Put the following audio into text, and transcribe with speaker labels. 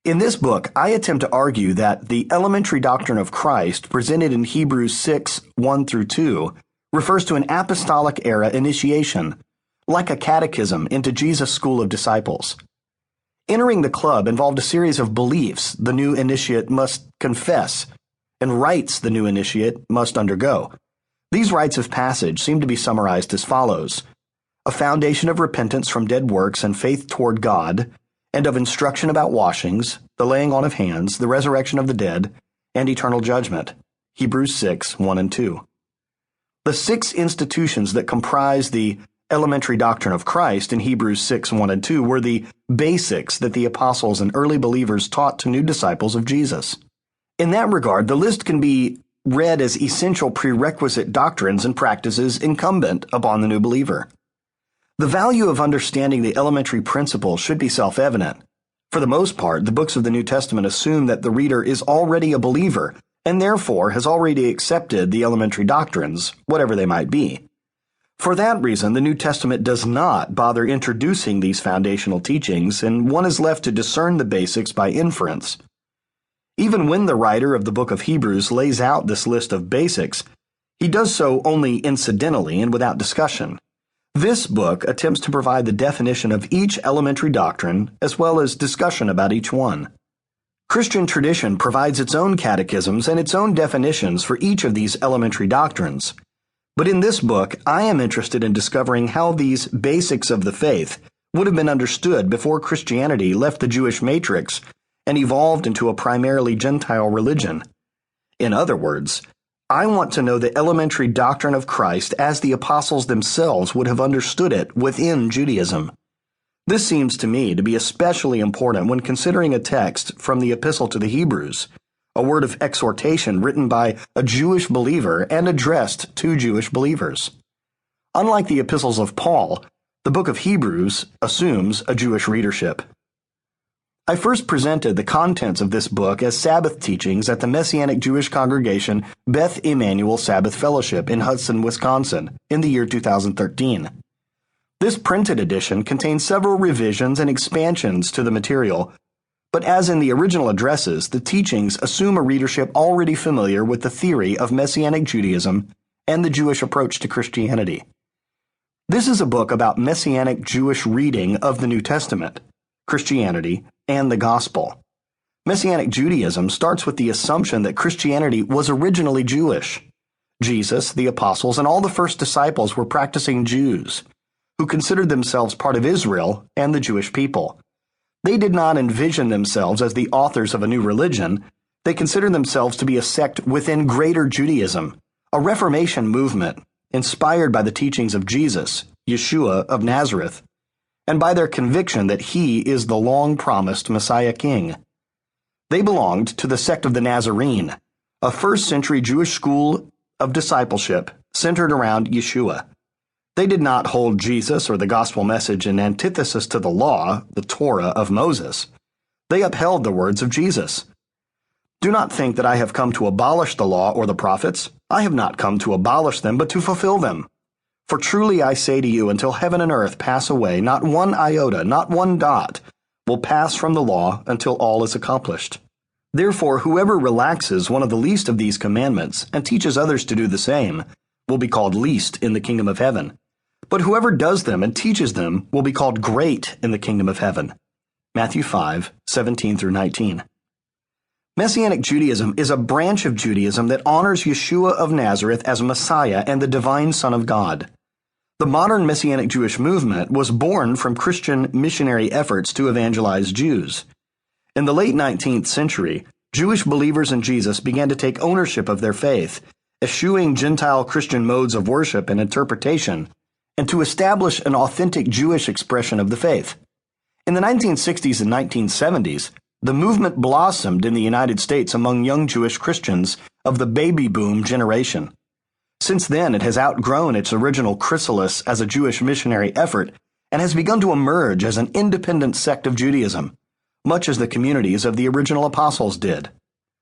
Speaker 1: In this book, I attempt to argue that the elementary doctrine of Christ presented in Hebrews 6:1-2 refers to an apostolic era initiation, like a catechism into Jesus' school of disciples. Entering the club involved a series of beliefs the new initiate must confess, and rites the new initiate must undergo. These rites of passage seem to be summarized as follows: a foundation of repentance from dead works and faith toward God, and of instruction about washings, the laying on of hands, the resurrection of the dead, and eternal judgment. Hebrews 6:1-2. The 6 institutions that comprise the elementary doctrine of Christ in Hebrews 6:1-2 were the basics that the apostles and early believers taught to new disciples of Jesus. In that regard, the list can be read as essential prerequisite doctrines and practices incumbent upon the new believer. The value of understanding the elementary principles should be self-evident. For the most part, the books of the New Testament assume that the reader is already a believer and therefore has already accepted the elementary doctrines, whatever they might be. For that reason, the New Testament does not bother introducing these foundational teachings, and one is left to discern the basics by inference. Even when the writer of the book of Hebrews lays out this list of basics, he does so only incidentally and without discussion. This book attempts to provide the definition of each elementary doctrine as well as discussion about each one. Christian tradition provides its own catechisms and its own definitions for each of these elementary doctrines. But in this book, I am interested in discovering how these basics of the faith would have been understood before Christianity left the Jewish matrix and evolved into a primarily Gentile religion. In other words, I want to know the elementary doctrine of Christ as the apostles themselves would have understood it within Judaism. This seems to me to be especially important when considering a text from the Epistle to the Hebrews, a word of exhortation written by a Jewish believer and addressed to Jewish believers. Unlike the epistles of Paul, the book of Hebrews assumes a Jewish readership. I first presented the contents of this book as Sabbath teachings at the Messianic Jewish congregation Beth Emanuel Sabbath Fellowship in Hudson, Wisconsin, in the year 2013. This printed edition contains several revisions and expansions to the material, but as in the original addresses, the teachings assume a readership already familiar with the theory of Messianic Judaism and the Jewish approach to Christianity. This is a book about Messianic Jewish reading of the New Testament, Christianity, and the Gospel. Messianic Judaism starts with the assumption that Christianity was originally Jewish. Jesus, the apostles, and all the first disciples were practicing Jews, who considered themselves part of Israel and the Jewish people. They did not envision themselves as the authors of a new religion. They considered themselves to be a sect within greater Judaism, a Reformation movement inspired by the teachings of Jesus, Yeshua of Nazareth, and by their conviction that he is the long-promised Messiah King. They belonged to the sect of the Nazarene, a first-century Jewish school of discipleship centered around Yeshua. They did not hold Jesus or the gospel message in antithesis to the law, the Torah of Moses. They upheld the words of Jesus. Do not think that I have come to abolish the law or the prophets. I have not come to abolish them, but to fulfill them. For truly I say to you, until heaven and earth pass away, not one iota, not one dot, will pass from the law until all is accomplished. Therefore, whoever relaxes one of the least of these commandments and teaches others to do the same will be called least in the kingdom of heaven. But whoever does them and teaches them will be called great in the kingdom of heaven. Matthew 5:17-19. Messianic Judaism is a branch of Judaism that honors Yeshua of Nazareth as Messiah and the divine Son of God. The modern Messianic Jewish movement was born from Christian missionary efforts to evangelize Jews. In the late 19th century, Jewish believers in Jesus began to take ownership of their faith, eschewing Gentile Christian modes of worship and interpretation, and to establish an authentic Jewish expression of the faith. In the 1960s and 1970s, the movement blossomed in the United States among young Jewish Christians of the baby boom generation. Since then, it has outgrown its original chrysalis as a Jewish missionary effort and has begun to emerge as an independent sect of Judaism, much as the communities of the original apostles did.